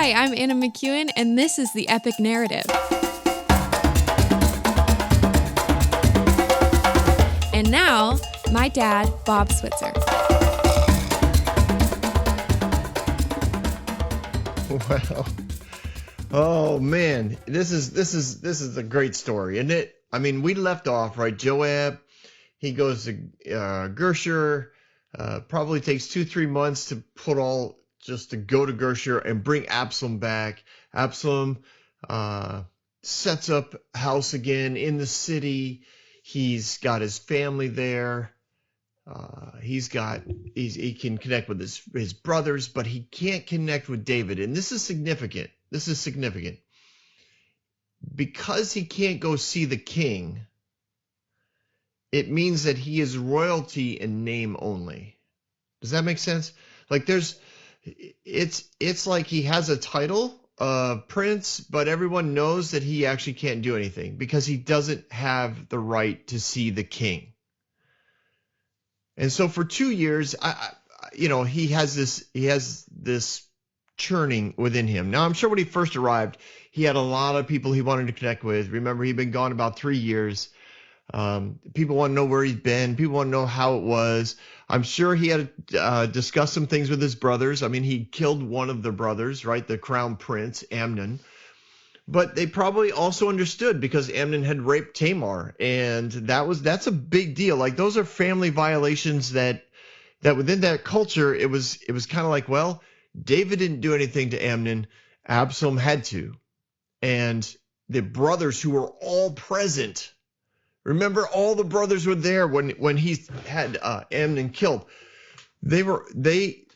Hi, I'm Anna McEwen, and this is The Epic Narrative. And now, my dad, Bob Switzer. Wow. Oh man, this is a great story, isn't it? I mean, we left off, right? Joab, he goes to Gershur, probably takes 2-3 months to to go to Gershur and bring Absalom back. Absalom sets up house again in the city. He's got his family there. He can connect with his brothers, but he can't connect with David. And this is significant. Because he can't go see the king. It means that he is royalty in name only. Does that make sense? Like it's like he has a title, prince, but everyone knows that he actually can't do anything because he doesn't have the right to see the king. And so for 2 years, he has this churning within him. Now, I'm sure when he first arrived, he had a lot of people he wanted to connect with. Remember, he'd been gone about 3 years. People want to know where he's been. People want to know how it was. I'm sure he had discussed some things with his brothers. I mean, he killed one of the brothers, right? The crown prince, Amnon. But they probably also understood because Amnon had raped Tamar, and that's a big deal. Like those are family violations that within that culture it was kind of like, well, David didn't do anything to Amnon, Absalom had to. And the brothers who were all present, remember all the brothers were there when he had Amnon killed. They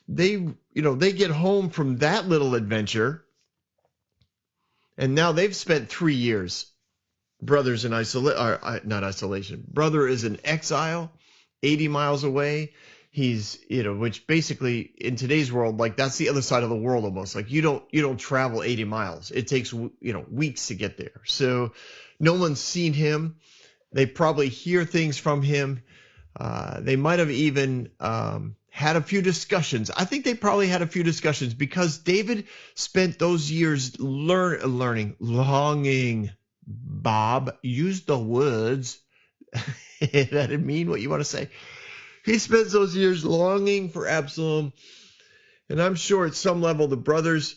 get home from that little adventure. And now they've spent 3 years, brothers in not isolation. Brother is in exile, 80 miles away. He's, which basically in today's world, like that's the other side of the world almost. Like you don't travel 80 miles. It takes, weeks to get there. So no one's seen him. They probably hear things from him. They might have even had a few discussions. I think they probably had a few discussions because David spent those years longing. Bob, use the words that didn't mean what you want to say. He spends those years longing for Absalom, and I'm sure at some level the brothers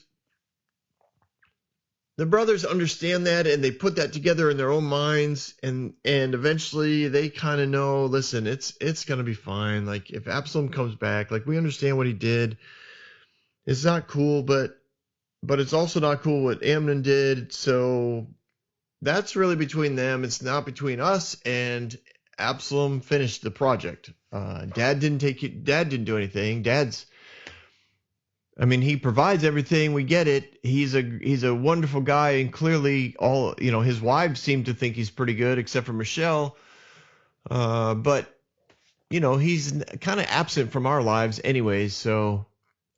understand that, and they put that together in their own minds, and eventually they kind of know, listen, it's going to be fine. Like if Absalom comes back, like we understand what he did. It's not cool, but it's also not cool what Amnon did. So that's really between them. It's not between us, and Absalom finished the project. Dad didn't do anything. He provides everything. We get it. He's a wonderful guy, and clearly all, his wives seem to think he's pretty good, except for Michelle. But he's kind of absent from our lives anyways. So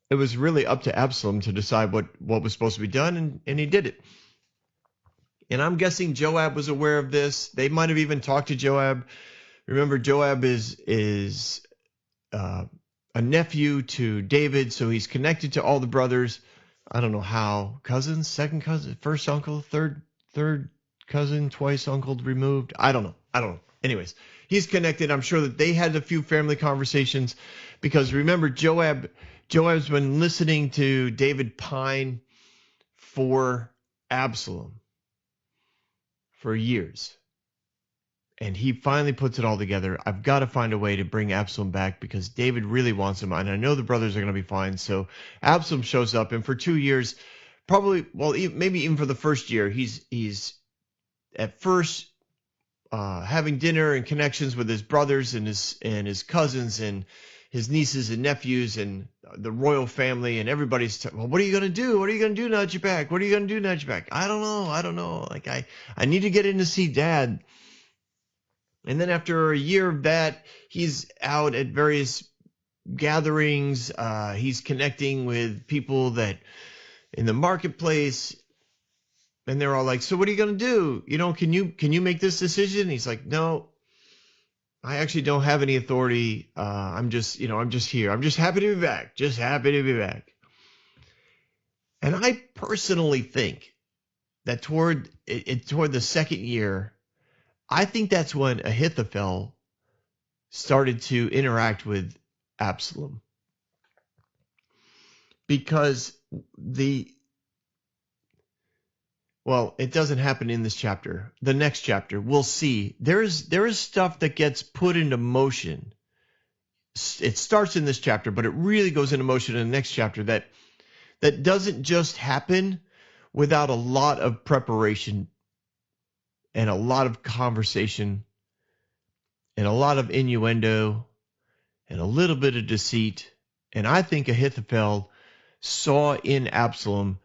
it was really up to Absalom to decide what was supposed to be done, and he did it. And I'm guessing Joab was aware of this. They might have even talked to Joab. Remember, Joab is a nephew to David, so he's connected to all the brothers. I don't know how. Cousins, second cousin, first uncle, third cousin, twice uncle removed. I don't know. Anyways, he's connected. I'm sure that they had a few family conversations because remember, Joab's been listening to David pine for Absalom for years. And he finally puts it all together. I've got to find a way to bring Absalom back because David really wants him. And I know the brothers are going to be fine. So Absalom shows up. And for 2 years, probably, well, maybe even for the first year, he's at first having dinner and connections with his brothers and his cousins and his nieces and nephews and the royal family. And everybody's, well, what are you going to do? What are you going to do now that you're back? What are you going to do now that you're back? I don't know. Like, I need to get in to see Dad. And then after a year of that, he's out at various gatherings. He's connecting with people that in the marketplace, and they're all like, "So what are you going to do? Can you make this decision?" He's like, "No, I actually don't have any authority. I'm just here. I'm just happy to be back. Just happy to be back." And I personally think that toward the second year, I think that's when Ahithophel started to interact with Absalom. Because it doesn't happen in this chapter. The next chapter, we'll see. There is stuff that gets put into motion. It starts in this chapter, but it really goes into motion in the next chapter that doesn't just happen without a lot of preparation and a lot of conversation and a lot of innuendo and a little bit of deceit. And I think Ahithophel saw in Absalom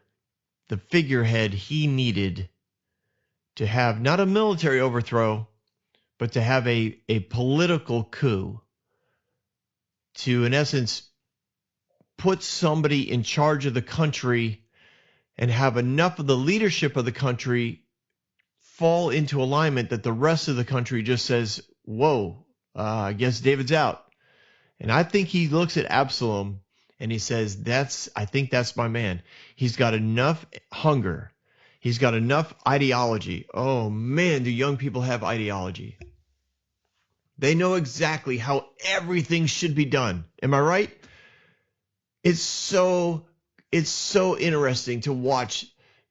the figurehead he needed to have not a military overthrow, but to have a political coup, to, in essence, put somebody in charge of the country and have enough of the leadership of the country fall into alignment that the rest of the country just says, whoa, I guess David's out. And I think he looks at Absalom and he says, I think that's my man. He's got enough hunger. He's got enough ideology. Oh man, do young people have ideology? They know exactly how everything should be done. Am I right? It's so interesting to watch,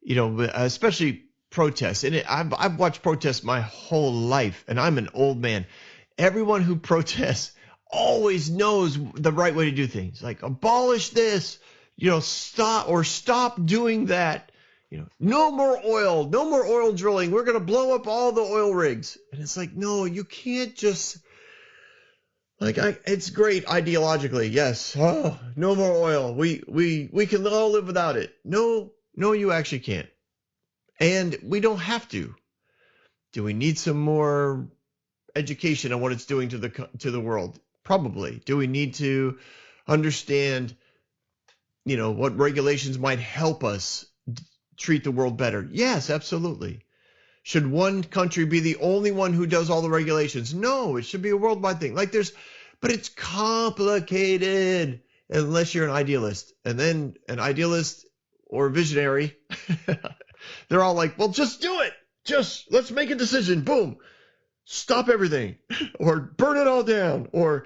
especially protests. And I've watched protests my whole life, and I'm an old man. Everyone who protests always knows the right way to do things. Like, abolish this, stop doing that. No more oil drilling. We're going to blow up all the oil rigs. And it's like, no, you can't just, it's great ideologically. Yes. Oh, no more oil. We can all live without it. No, you actually can't. And we don't have to. Do we need some more education on what it's doing to the world? Probably. Do we need to understand, what regulations might help us treat the world better? Yes, absolutely. Should one country be the only one who does all the regulations? No, it should be a worldwide thing. But it's complicated unless you're an idealist. And then an idealist or a visionary, they're all like, well, just do it. Just let's make a decision. Boom. Stop everything, or burn it all down, or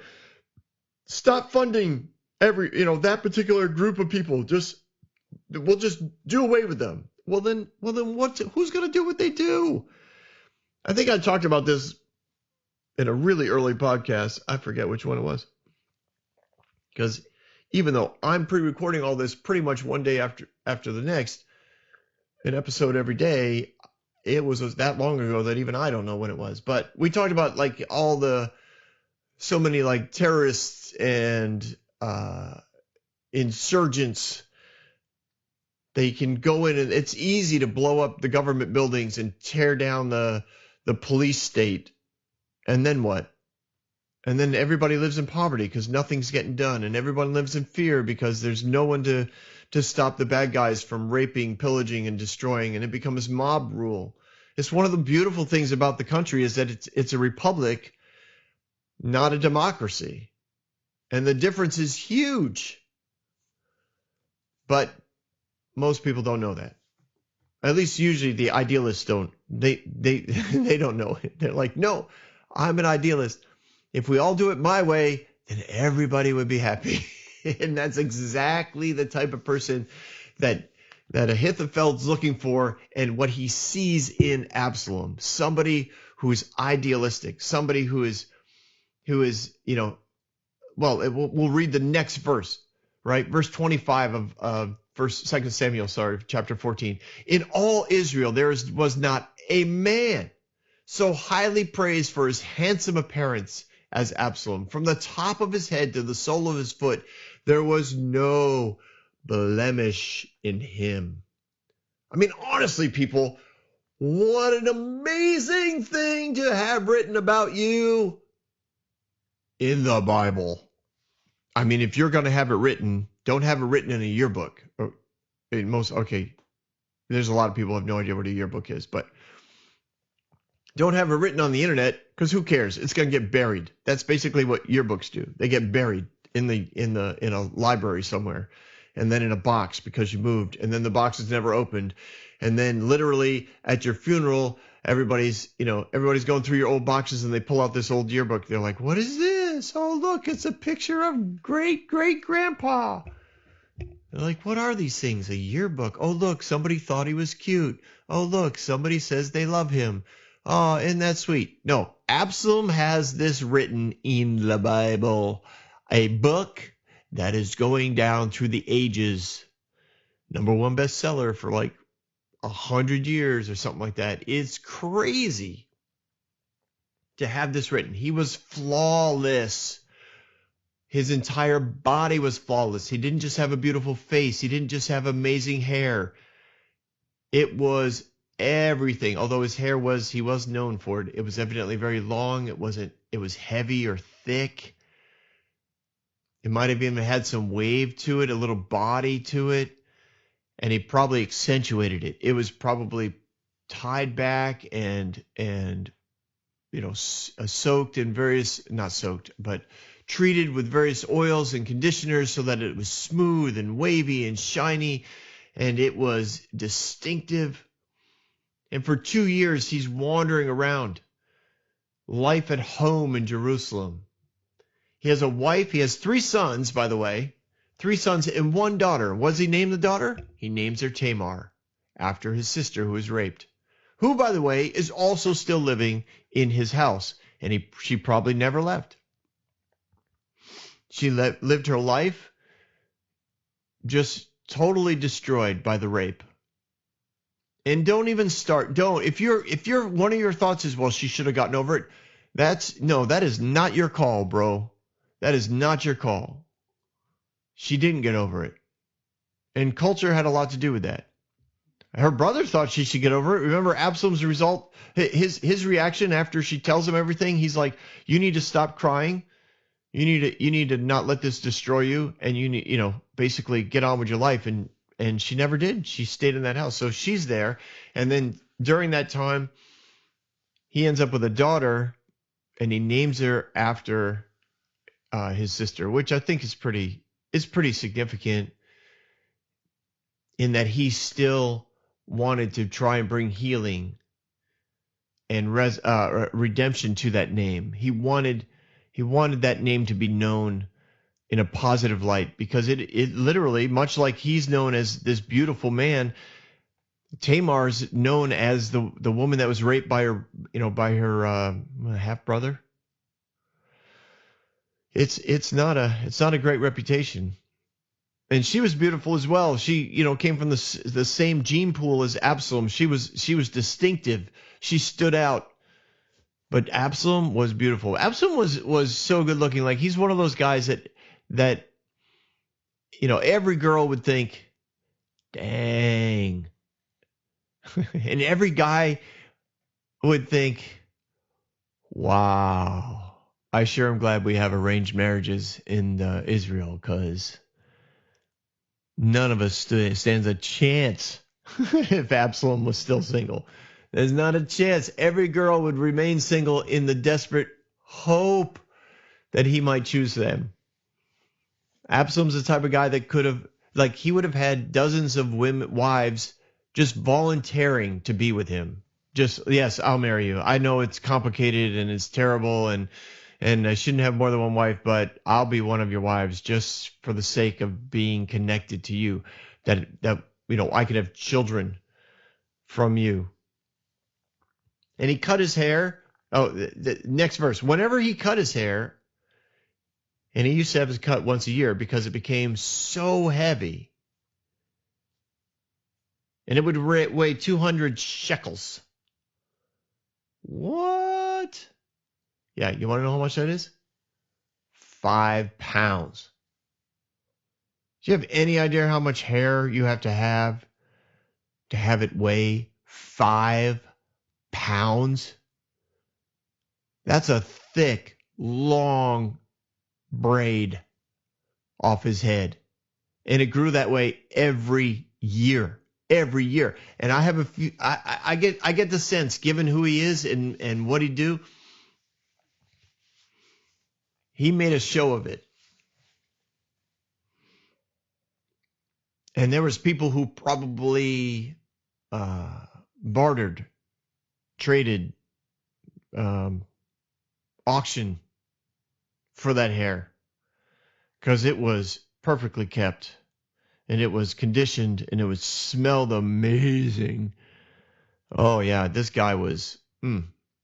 stop funding that particular group of people. We'll just do away with them. Well then who's going to do what they do? I think I talked about this in a really early podcast. I forget which one it was. Because even though I'm pre-recording all this pretty much one day after the next, an episode every day, it was that long ago that even I don't know when it was. But we talked about so many terrorists and insurgents. They can go in and it's easy to blow up the government buildings and tear down the police state. And then what? And then everybody lives in poverty because nothing's getting done. And everyone lives in fear because there's no one to stop the bad guys from raping, pillaging, and destroying. And it becomes mob rule. It's one of the beautiful things about the country is that it's a republic, not a democracy. And the difference is huge. But most people don't know that. At least usually the idealists don't. They don't know it. They're like, no, I'm an idealist. If we all do it my way, then everybody would be happy. And that's exactly the type of person that Ahithophel's looking for, and what he sees in Absalom. Somebody who is idealistic, somebody who is we'll read the next verse, right? Verse 25 of 2 Samuel, chapter 14. In all Israel there was not a man so highly praised for his handsome appearance as Absalom. From the top of his head to the sole of his foot, there was no blemish in him. I mean, honestly, people, what an amazing thing to have written about you in the Bible. I mean, if you're going to have it written, don't have it written in a yearbook. There's a lot of people who have no idea what a yearbook is, but don't have it written on the internet, because who cares? It's going to get buried. That's basically what yearbooks do. They get buried in a library somewhere. and then in a box because you moved, and then the box is never opened. And then literally at your funeral, everybody's going through your old boxes and they pull out this old yearbook. They're like, what is this? Oh, look, it's a picture of great great grandpa. They're like, what are these things? A yearbook. Oh, look, somebody thought he was cute. Oh, look, somebody says they love him. Oh, isn't that sweet? No, Absalom has this written in the Bible, a book that is going down through the ages. #1 bestseller for like 100 years or something like that. It's crazy to have this written. He was flawless. His entire body was flawless. He didn't just have a beautiful face. He didn't just have amazing hair. It was everything. Although his hair he was known for it. It was evidently very long. It was heavy or thick. It might have even had some wave to it, a little body to it. And he probably accentuated it. It was probably tied back and soaked in various, not soaked, but treated with various oils and conditioners so that it was smooth and wavy and shiny, and it was distinctive. And for 2 years, he's wandering around. Life at home in Jerusalem. He has a wife. He has 3 sons, by the way. 3 sons and 1 daughter. What does he name the daughter? He names her Tamar, after his sister who was raped. Who, by the way, is also still living in his house. And she probably never left. She lived her life just totally destroyed by the rape. And don't even start. If you're one of your thoughts is, well, she should have gotten over it. That is not your call, bro. That is not your call. She didn't get over it. And culture had a lot to do with that. Her brother thought she should get over it. Remember Absalom's result, his reaction after she tells him everything, he's like, you need to stop crying. You need to not let this destroy you, and you need, basically get on with your life. And she never did. She stayed in that house. So she's there. And then during that time, he ends up with a daughter, and he names her after his sister, which I think is pretty significant in that he still wanted to try and bring healing and redemption to that name. He wanted that name to be known in a positive light, because it literally, much like he's known as this beautiful man, Tamar's known as the woman that was raped by her half brother. It's not a great reputation. And she was beautiful as well. She, came from the same gene pool as Absalom. She was distinctive. She stood out. But Absalom was beautiful. Absalom was so good looking. Like, he's one of those guys that every girl would think, dang. And every guy would think, wow. I sure am glad we have arranged marriages in Israel, because none of us stands a chance if Absalom was still single. There's not a chance. Every girl would remain single in the desperate hope that he might choose them. Absalom's the type of guy that could have, he would have had dozens of wives just volunteering to be with him. Just, yes, I'll marry you. I know it's complicated and it's terrible, and I shouldn't have more than one wife, but I'll be one of your wives just for the sake of being connected to you, that I could have children from you. And he cut his hair. Oh, the next verse. Whenever he cut his hair, and he used to have his cut once a year because it became so heavy, and it would weigh 200 shekels. What? Yeah, you want to know how much that is? 5 pounds. Do you have any idea how much hair you have to have it weigh 5 pounds? That's a thick, long braid off his head. And it grew that way every year. Every year. And I have I get the sense, given who he is and what he do, he made a show of it. And there was people who probably bartered, traded, auction for that hair because it was perfectly kept and it was conditioned and it was smelled amazing. Oh yeah, this guy was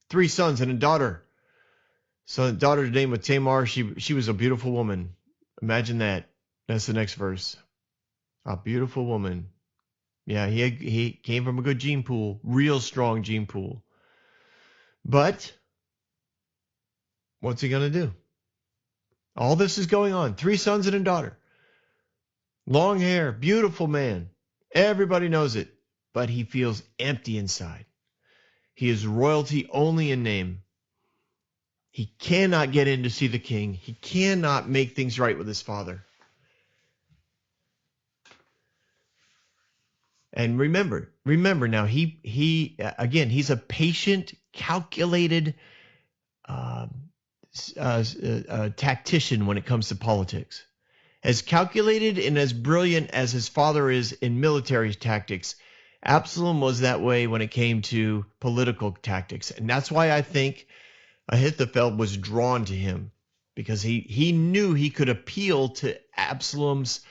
3 sons and a daughter. So daughter's name was Tamar. She was a beautiful woman. Imagine that. That's the next verse. A beautiful woman. Yeah, he came from a good gene pool, real strong gene pool. But what's he going to do? All this is going on. 3 sons and a daughter. Long hair, beautiful man. Everybody knows it. But he feels empty inside. He is royalty only in name. He cannot get in to see the king. He cannot make things right with his father. And remember now, he again, he's a patient, calculated tactician when it comes to politics. As calculated and as brilliant as his father is in military tactics, Absalom was that way when it came to political tactics. And that's why I think Ahithophel was drawn to him, because he knew he could appeal to Absalom's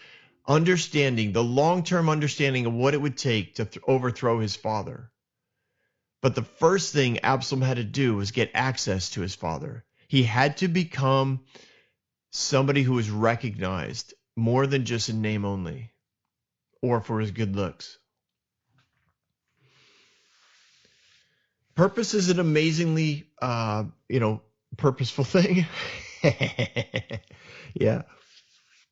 understanding, the long-term understanding of what it would take to overthrow his father. But the first thing Absalom had to do was get access to his father. He had to become somebody who was recognized more than just in name only or for his good looks. Purpose is an amazingly, purposeful thing. Yeah.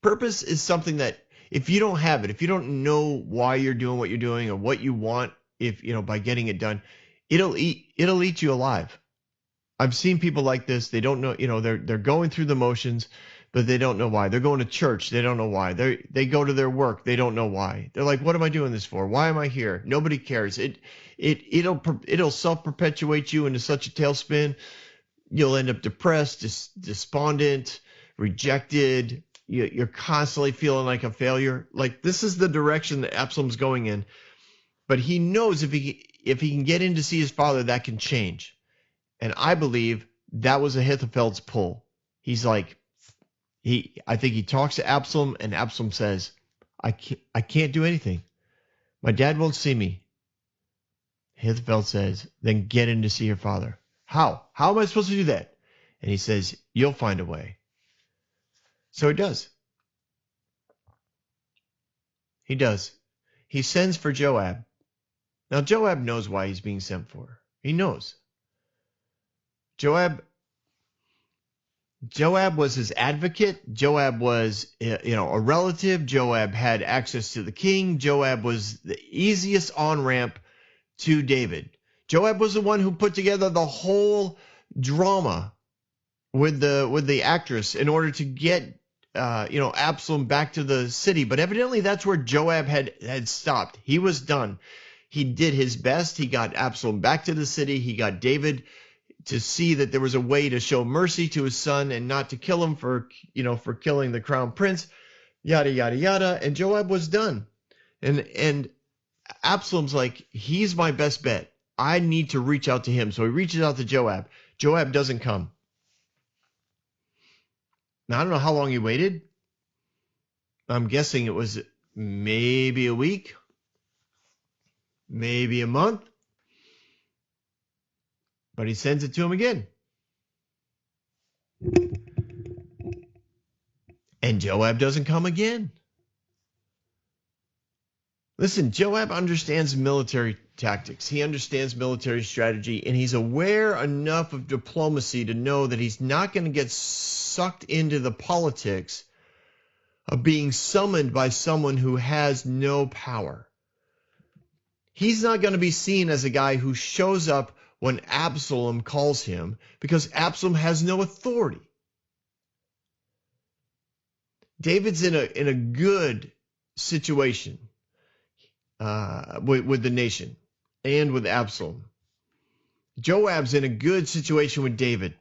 Purpose is something that if you don't have it, if you don't know why you're doing what you're doing or what you want, by getting it done, it'll eat you alive. I've seen people like this. They don't know, they're going through the motions, but they don't know why. They're going to church. They don't know why. They go to their work. They don't know why. They're like, what am I doing this for? Why am I here? Nobody cares. It'll self-perpetuate you into such a tailspin. You'll end up depressed, despondent, rejected. You're constantly feeling like a failure. Like, this is the direction that Absalom's going in. But he knows if he can get in to see his father, that can change. And I believe that was Ahithophel's pull. He's like, I think he talks to Absalom, and Absalom says, I can't do anything. My dad won't see me. Ahithophel says, then get in to see your father. How? How am I supposed to do that? And he says, you'll find a way. So he does. He does. He sends for Joab. Now, Joab knows why he's being sent for. He knows. Joab was his advocate. Joab was, a relative. Joab had access to the king. Joab was the easiest on-ramp to David. Joab was the one who put together the whole drama with the actress in order to get Absalom back to the city. But evidently that's where Joab had stopped. He was done. He did his best. He got Absalom back to the city. He got David to see that there was a way to show mercy to his son and not to kill him for killing the crown prince, yada, yada, yada. And Joab was done. And Absalom's like, he's my best bet. I need to reach out to him. So he reaches out to Joab. Joab doesn't come. Now, I don't know how long he waited. I'm guessing it was maybe a week, maybe a month. But he sends it to him again. And Joab doesn't come again. Listen, Joab understands military tactics. He understands military strategy, and he's aware enough of diplomacy to know that he's not going to get sucked into the politics of being summoned by someone who has no power. He's not going to be seen as a guy who shows up when Absalom calls him, because Absalom has no authority. David's in a good situation with the nation and with Absalom. Joab's in a good situation with David.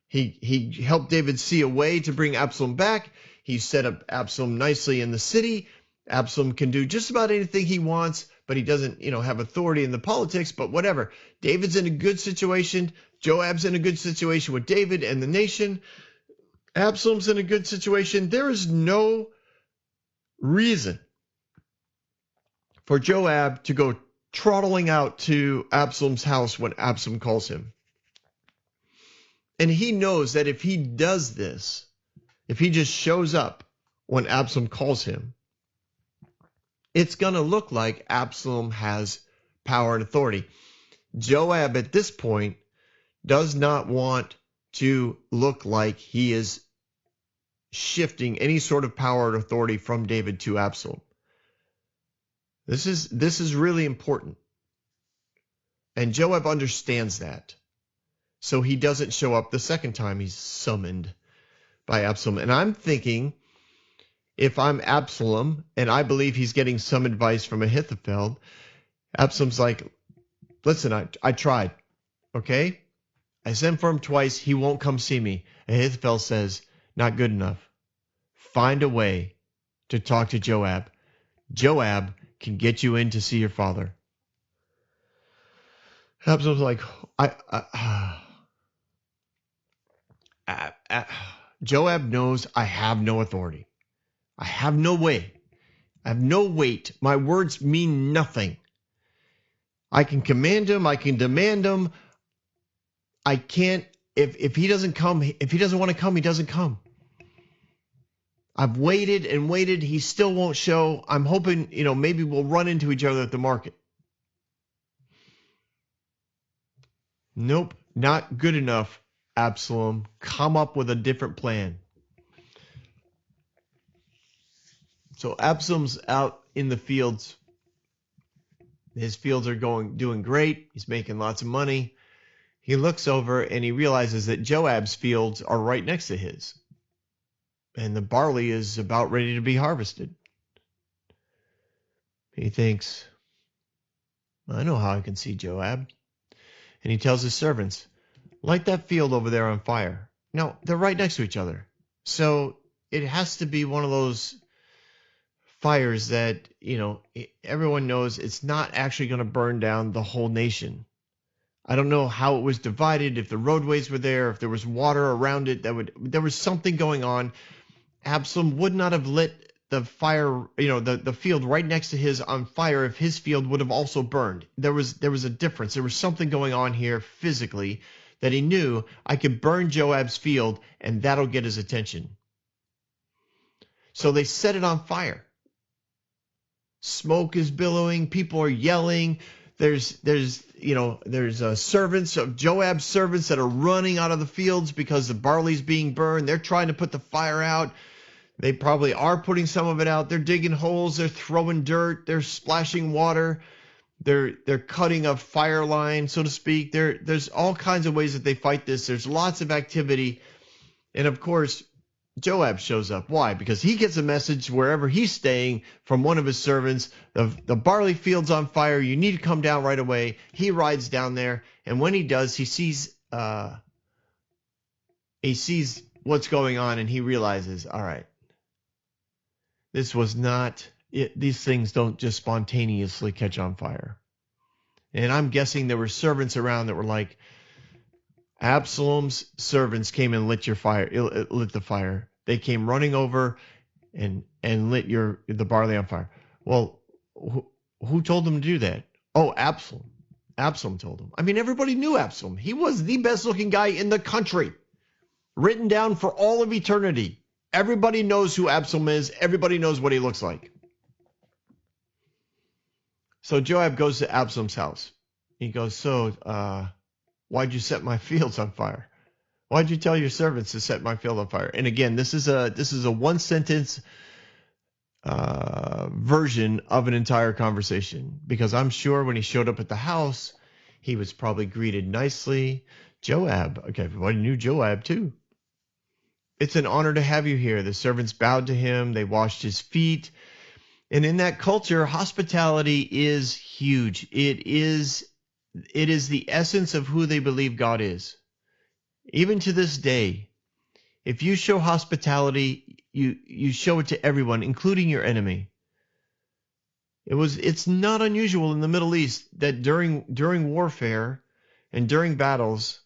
He helped David see a way to bring Absalom back. He set up Absalom nicely in the city. Absalom can do just about anything he wants, but he doesn't, have authority in the politics, but whatever. David's in a good situation. Joab's in a good situation with David and the nation. Absalom's in a good situation. There is no reason for Joab to go trottling out to Absalom's house when Absalom calls him. And he knows that if he does this, if he just shows up when Absalom calls him, it's going to look like Absalom has power and authority. Joab at this point does not want to look like he is shifting any sort of power and authority from David to Absalom. This is really important. And Joab understands that. So he doesn't show up the second time he's summoned by Absalom. And I'm thinking, if I'm Absalom and I believe he's getting some advice from Ahithophel, Absalom's like, listen, I tried, okay? I sent for him twice. He won't come see me. Ahithophel says, not good enough. Find a way to talk to Joab. Joab can get you in to see your father. Absalom's like, Joab knows I have no authority. I have no way. I have no weight. My words mean nothing. I can command him. I can demand him. I can't. If he doesn't come, if he doesn't want to come, he doesn't come. I've waited and waited. He still won't show. I'm hoping, maybe we'll run into each other at the market. Nope, not good enough, Absalom. Come up with a different plan. So Absalom's out in the fields. His fields are doing great. He's making lots of money. He looks over and he realizes that Joab's fields are right next to his. And the barley is about ready to be harvested. He thinks, I know how I can see Joab. And he tells his servants, light that field over there on fire. Now, they're right next to each other. So it has to be one of those fires that, everyone knows it's not actually going to burn down the whole nation. I don't know how it was divided, if the roadways were there, if there was water around it, there was something going on. Absalom would not have lit the fire, the field right next to his on fire if his field would have also burned. There was a difference. There was something going on here physically that he knew I could burn Joab's field and that'll get his attention. So they set it on fire. Smoke is billowing. People are yelling. There's servants of Joab's servants that are running out of the fields because the barley's being burned. They're trying to put the fire out. They probably are putting some of it out. They're digging holes. They're throwing dirt. They're splashing water. They're cutting a fire line, so to speak. There's all kinds of ways that they fight this. There's lots of activity. And of course, Joab shows up. Why? Because he gets a message wherever he's staying from one of his servants. The barley field's on fire. You need to come down right away. He rides down there. And when he does, he sees what's going on and he realizes, all right, this was not it. These things don't just spontaneously catch on fire. And I'm guessing there were servants around that were like, Absalom's servants came and lit the fire. They came running over and lit the barley on fire. Well, who told them to do that? Oh, Absalom. Absalom told them. I mean, everybody knew Absalom. He was the best looking guy in the country, written down for all of eternity. Everybody knows who Absalom is. Everybody knows what he looks like. So Joab goes to Absalom's house. He goes, why'd you set my fields on fire? Why'd you tell your servants to set my field on fire? And again, this is a one sentence version of an entire conversation, because I'm sure when he showed up at the house, he was probably greeted nicely. Joab, okay, everybody knew Joab too. It's an honor to have you here. The servants bowed to him. They washed his feet. And in that culture, hospitality is huge. It is the essence of who they believe God is. Even to this day, if you show hospitality, you show it to everyone, including your enemy. It's not unusual in the Middle East that during warfare and during battles,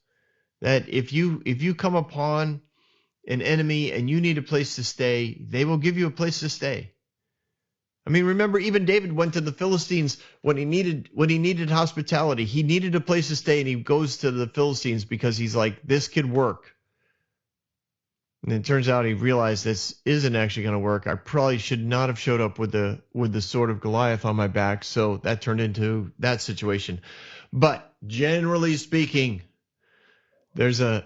that if you come upon an enemy and you need a place to stay, they will give you a place to stay. I mean, remember, even David went to the Philistines when he needed hospitality. He needed a place to stay, and he goes to the Philistines because he's like, this could work. And it turns out he realized this isn't actually going to work. I probably should not have showed up with the sword of Goliath on my back. So that turned into that situation. But generally speaking, there's a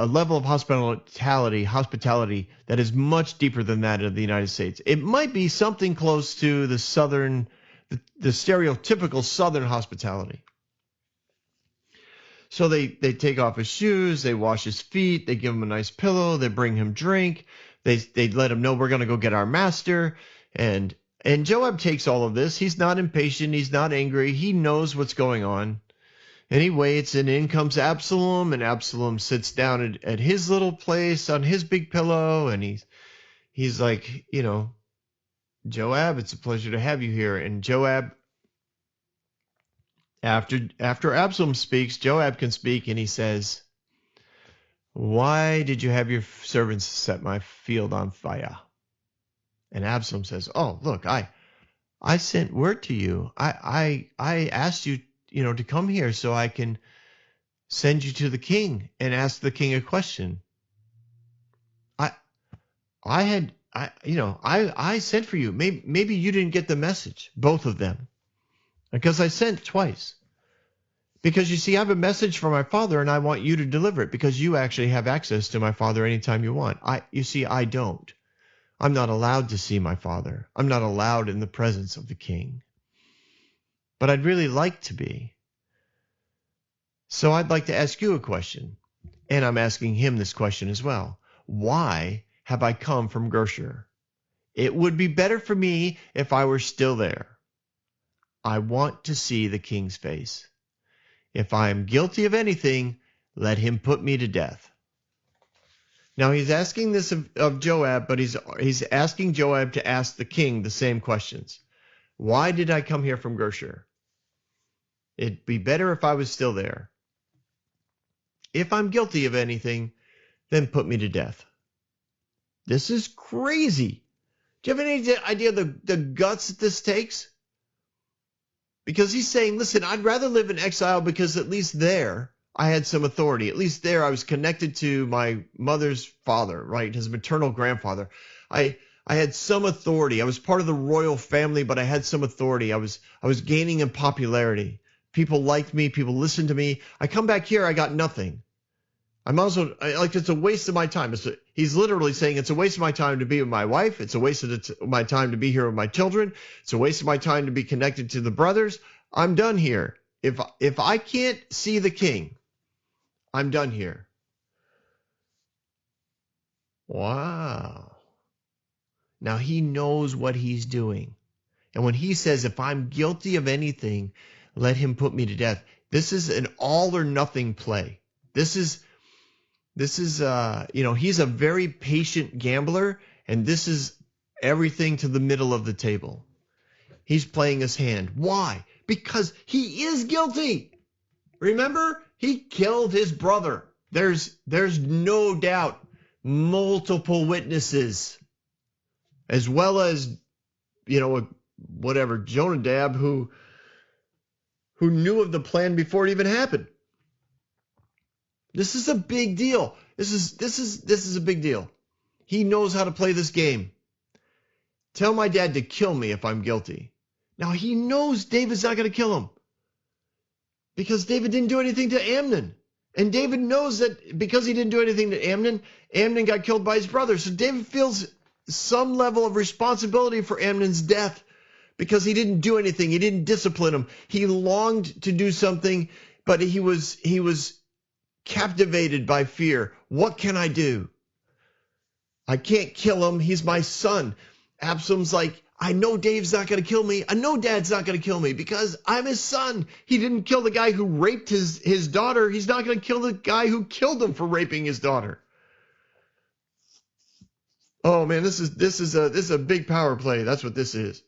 level of hospitality that is much deeper than that of the United States. It might be something close to the stereotypical Southern hospitality. So they take off his shoes, they wash his feet, they give him a nice pillow, they bring him drink, they let him know we're going to go get our master, and Joab takes all of this. He's not impatient, he's not angry, he knows what's going on. And he waits, and in comes Absalom, and Absalom sits down at his little place on his big pillow, and he's like, Joab, it's a pleasure to have you here. And Joab, after Absalom speaks, Joab can speak, and he says, why did you have your servants set my field on fire? And Absalom says, oh, look, I sent word to you. I asked you, to come here so I can send you to the king and ask the king a question. I sent for you. Maybe you didn't get the message, both of them, because I sent twice. Because you see, I have a message from my father, and I want you to deliver it because you actually have access to my father anytime you want. I don't. I'm not allowed to see my father. I'm not allowed in the presence of the king. But I'd really like to be. So I'd like to ask you a question. And I'm asking him this question as well. Why have I come from Geshur? It would be better for me if I were still there. I want to see the king's face. If I am guilty of anything, let him put me to death. Now he's asking this of Joab, but he's asking Joab to ask the king the same questions. Why did I come here from Geshur? It'd be better if I was still there. If I'm guilty of anything, then put me to death. This is crazy. Do you have any idea of the guts that this takes? Because he's saying, listen, I'd rather live in exile because at least there I had some authority. At least there I was connected to my mother's father, right? His maternal grandfather. I had some authority. I was part of the royal family, but I had some authority. I was gaining in popularity. People liked me. People listened to me. I come back here, I got nothing. It's a waste of my time. He's literally saying it's a waste of my time to be with my wife. It's a waste of my time to be here with my children. It's a waste of my time to be connected to the brothers. I'm done here. If I can't see the king, I'm done here. Wow. Now he knows what he's doing. And when he says, if I'm guilty of anything, let him put me to death. This is an all or nothing play. This is he's a very patient gambler, and this is everything to the middle of the table. He's playing his hand. Why? Because he is guilty. Remember, he killed his brother. There's no doubt. Multiple witnesses, as well as, Jonadab, who knew of the plan before it even happened. This is a big deal. This is a big deal. He knows how to play this game. Tell my dad to kill me if I'm guilty. Now he knows David's not going to kill him because David didn't do anything to Amnon. And David knows that because he didn't do anything to Amnon, Amnon got killed by his brother. So David feels some level of responsibility for Amnon's death because he didn't do anything. He didn't discipline him. He longed to do something, but he was captivated by fear. What can I do? I can't kill him. He's my son. Absalom's like, I know Dave's not going to kill me. I know Dad's not going to kill me because I'm his son. He didn't kill the guy who raped his daughter. He's not going to kill the guy who killed him for raping his daughter. Oh man, this is a big power play. That's what this is.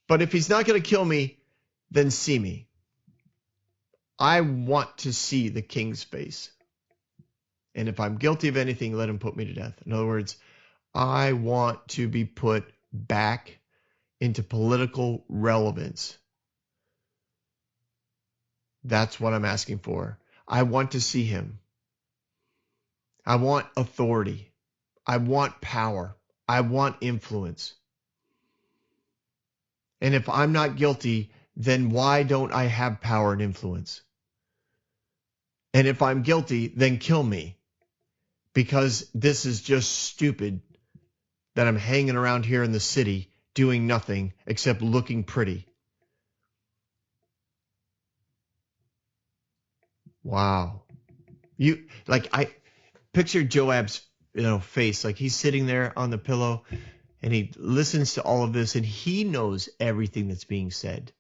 But if he's not going to kill me, then see me. I want to see the king's face. And if I'm guilty of anything, let him put me to death. In other words, I want to be put back into political relevance. That's what I'm asking for. I want to see him. I want authority. I want power. I want influence. And if I'm not guilty, then why don't I have power and influence? And if I'm guilty, then kill me. Because this is just stupid that I'm hanging around here in the city doing nothing except looking pretty. Wow. I picture Joab's face, like he's sitting there on the pillow and he listens to all of this and he knows everything that's being said.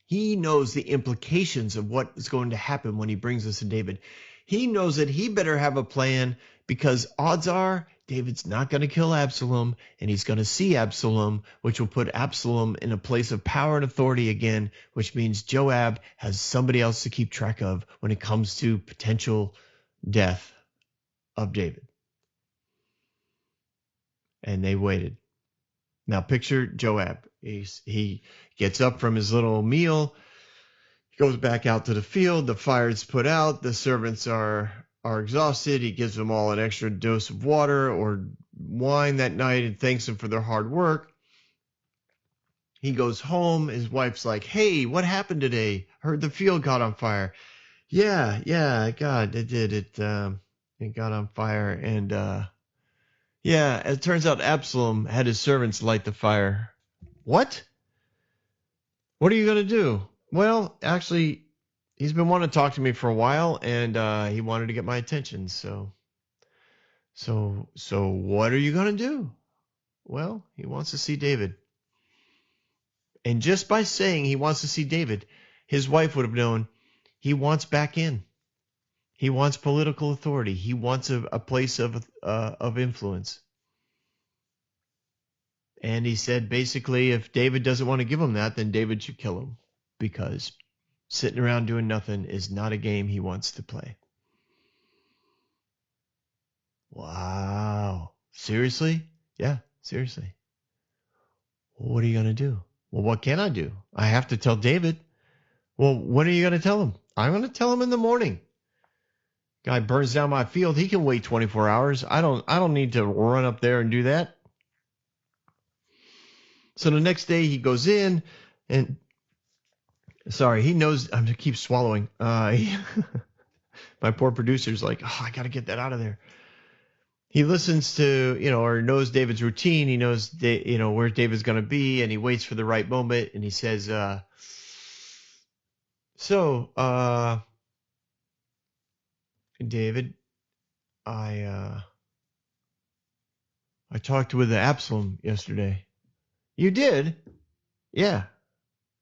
He knows the implications of what is going to happen when he brings this to David. He knows that he better have a plan because odds are David's not going to kill Absalom and he's going to see Absalom, which will put Absalom in a place of power and authority again, which means Joab has somebody else to keep track of when it comes to potential death of David. And they waited. Now picture Joab. He gets up from his little meal, goes back out to the field, the fire's put out, the servants are exhausted. He gives them all an extra dose of water or wine that night and thanks them for their hard work. He goes home. His wife's like, hey, what happened today? Heard the field got on fire. Yeah, God, it did. It got on fire. And yeah, it turns out Absalom had his servants light the fire. What? What are you going to do? Well, actually, he's been wanting to talk to me for a while, and he wanted to get my attention. So what are you going to do? Well, he wants to see David. And just by saying he wants to see David, his wife would have known he wants back in. He wants political authority. He wants a place of influence. And he said, basically, if David doesn't want to give him that, then David should kill him because sitting around doing nothing is not a game he wants to play. Wow. Seriously? Yeah, seriously. What are you going to do? Well, what can I do? I have to tell David. Well, when are you going to tell him? I'm going to tell him in the morning. Guy burns down my field. He can wait 24 hours. I don't need to run up there and do that. So the next day he goes in and sorry, he knows I'm going to keep swallowing. My poor producer's like, oh, I got to get that out of there. He listens to, or knows David's routine. He knows, where David's going to be, and he waits for the right moment. And he says, David, I talked with Absalom yesterday. You did? Yeah.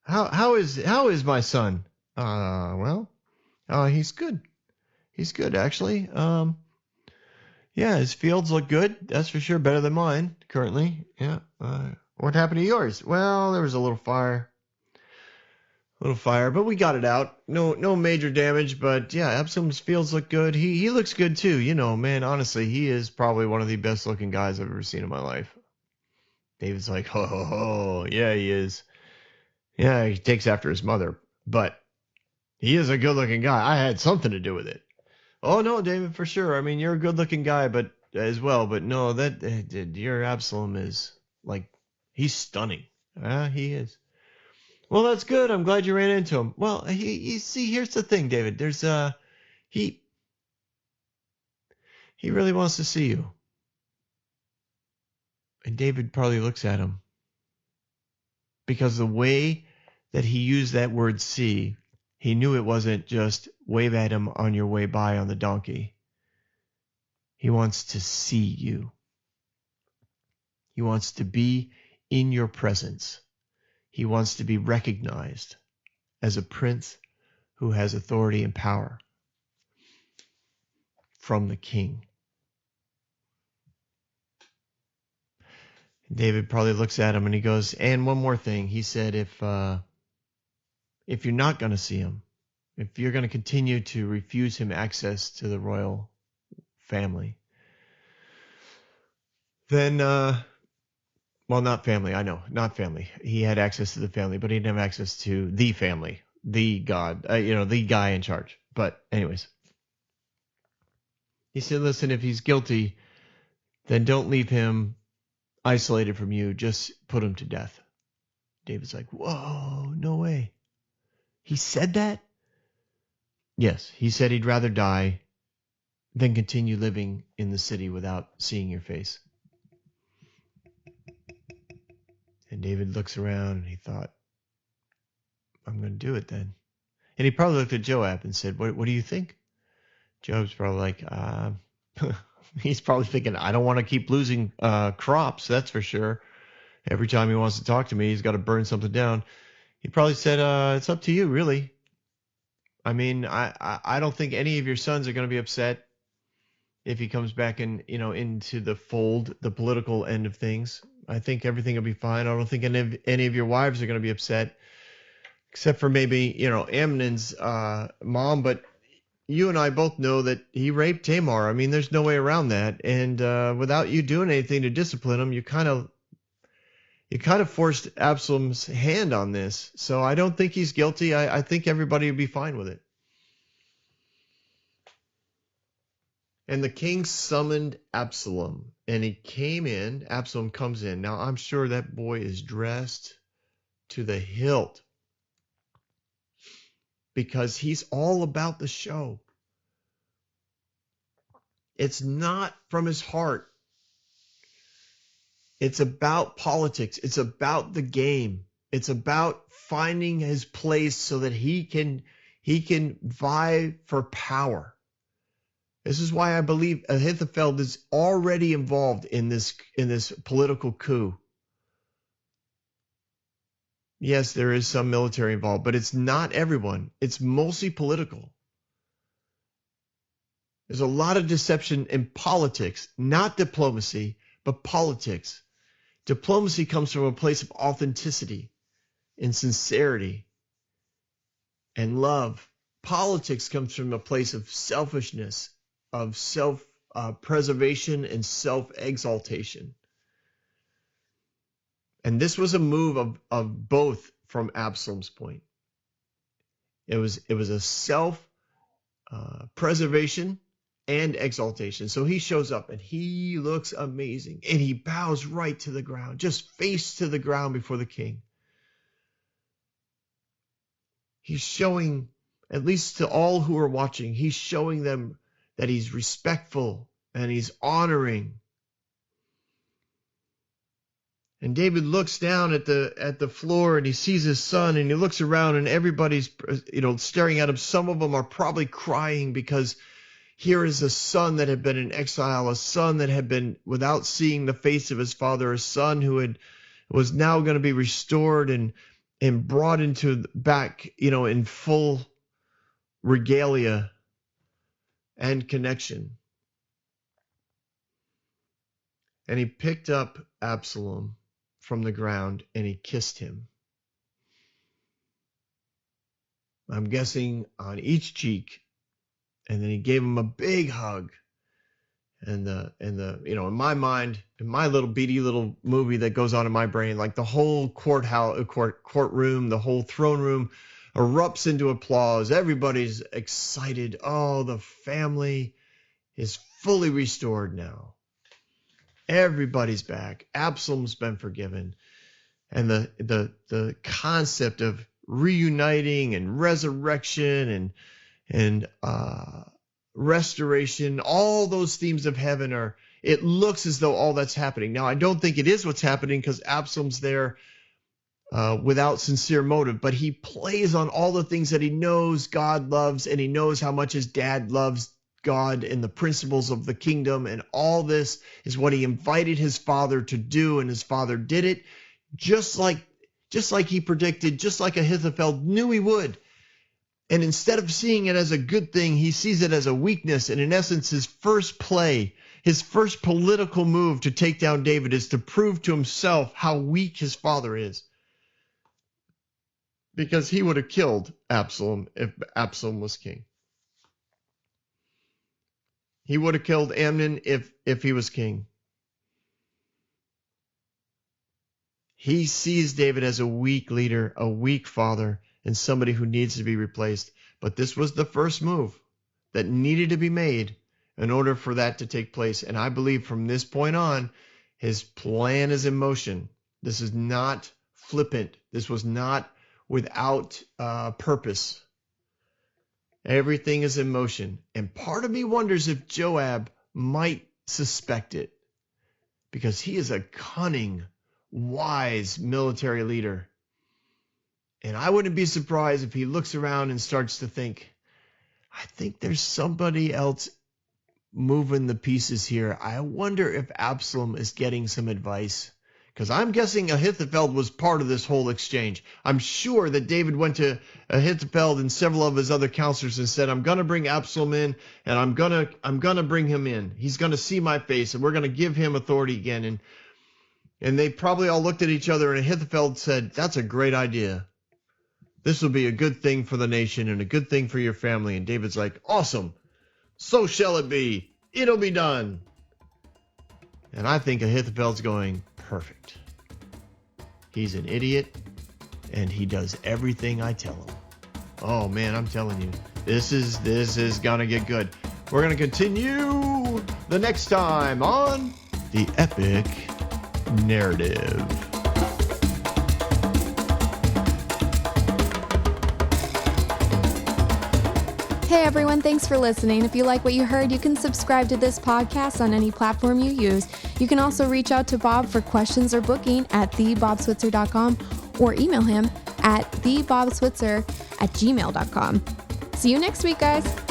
How is my son? He's good. He's good, actually. Yeah, his fields look good. That's for sure. Better than mine currently. Yeah. What happened to yours? Well, there was a little fire, but we got it out. No major damage, but yeah, Absalom's fields look good. He looks good too. Man, honestly, he is probably one of the best looking guys I've ever seen in my life. David's like, ho, yeah, he is. Yeah, he takes after his mother, but he is a good looking guy. I had something to do with it. Oh no, David, for sure. I mean, you're a good looking guy, but no, your Absalom is like, he's stunning. He is. Well, that's good. I'm glad you ran into him. Well, you see, here's the thing, David. There's he really wants to see you. And David probably looks at him because the way that he used that word see, he knew it wasn't just wave at him on your way by on the donkey. He wants to see you. He wants to be in your presence. He wants to be recognized as a prince who has authority and power. from the king. David probably looks at him and he goes, and one more thing. He said, if you're not going to see him, if you're going to continue to refuse him access to the royal family, then, well, not family. I know, not family. He had access to the family, but he didn't have access to the family, the God, the guy in charge. But anyways, he said, listen, if he's guilty, then don't leave him isolated from you. Just put him to death. David's like, whoa, no way. He said that? Yes, he said he'd rather die than continue living in the city without seeing your face. And David looks around and he thought, I'm going to do it then. And he probably looked at Joab and said, what do you think? Joab's probably like, he's probably thinking, I don't want to keep losing crops, that's for sure. Every time he wants to talk to me, he's got to burn something down. He probably said, it's up to you, really. I mean, I don't think any of your sons are going to be upset if he comes back into the fold, the political end of things. I think everything will be fine. I don't think any of your wives are going to be upset, except for maybe, Amnon's mom. But you and I both know that he raped Tamar. I mean, there's no way around that. And without you doing anything to discipline him, you kind of forced Absalom's hand on this. So I don't think he's guilty. I think everybody would be fine with it. And the king summoned Absalom, and he came in. Absalom comes in. Now, I'm sure that boy is dressed to the hilt because he's all about the show. It's not from his heart. It's about politics. It's about the game. It's about finding his place so that he can vie for power. This is why I believe Ahithophel is already involved in this political coup. Yes, there is some military involved, but it's not everyone. It's mostly political. There's a lot of deception in politics, not diplomacy, but politics. Diplomacy comes from a place of authenticity and sincerity and love. Politics comes from a place of selfishness, of self-preservation and self-exaltation. And this was a move of both from Absalom's point. It was a self-preservation and exaltation. So he shows up and he looks amazing and he bows right to the ground, just face to the ground before the king. He's showing, at least to all who are watching, he's showing them that he's respectful and he's honoring. And David looks down at the floor and he sees his son and he looks around and everybody's staring at him. Some of them are probably crying because here is a son that had been in exile, a son that had been without seeing the face of his father, a son who was now going to be restored and brought into back, in full regalia and connection. And he picked up Absalom from the ground and he kissed him. I'm guessing on each cheek. And then he gave him a big hug. And in my mind, in my little beady little movie that goes on in my brain, like the whole courtroom, the whole throne room erupts into applause. Everybody's excited. Oh, the family is fully restored now. Everybody's back. Absalom's been forgiven. And the concept of reuniting and resurrection and restoration, all those themes of heaven it looks as though all that's happening. Now, I don't think it is what's happening because Absalom's there without sincere motive, but he plays on all the things that he knows God loves, and he knows how much his dad loves God and the principles of the kingdom, and all this is what he invited his father to do, and his father did it just like he predicted, just like Ahithophel knew he would. And instead of seeing it as a good thing, he sees it as a weakness. And in essence, his first play, his first political move to take down David is to prove to himself how weak his father is. Because he would have killed Absalom if Absalom was king. He would have killed Amnon if he was king. He sees David as a weak leader, a weak father, and somebody who needs to be replaced. But this was the first move that needed to be made in order for that to take place. And I believe from this point on, his plan is in motion. This is not flippant. This was not without purpose. Everything is in motion. And part of me wonders if Joab might suspect it, because he is a cunning, wise military leader. And I wouldn't be surprised if he looks around and starts to think, I think there's somebody else moving the pieces here. I wonder if Absalom is getting some advice. Because I'm guessing Ahithophel was part of this whole exchange. I'm sure that David went to Ahithophel and several of his other counselors and said, I'm going to bring Absalom in, and I'm going to bring him in. He's going to see my face, and we're going to give him authority again. And they probably all looked at each other, and Ahithophel said, that's a great idea. This will be a good thing for the nation and a good thing for your family. And David's like, awesome. So shall it be. It'll be done. And I think Ahithophel's going, perfect. He's an idiot, and he does everything I tell him. Oh man, I'm telling you, this is gonna get good. We're gonna continue the next time on The Epic Narrative. Hey everyone, thanks for listening. If you like what you heard, you can subscribe to this podcast on any platform you use. You can also reach out to Bob for questions or booking at thebobswitzer.com or email him at thebobswitzer@gmail.com. See you next week, guys.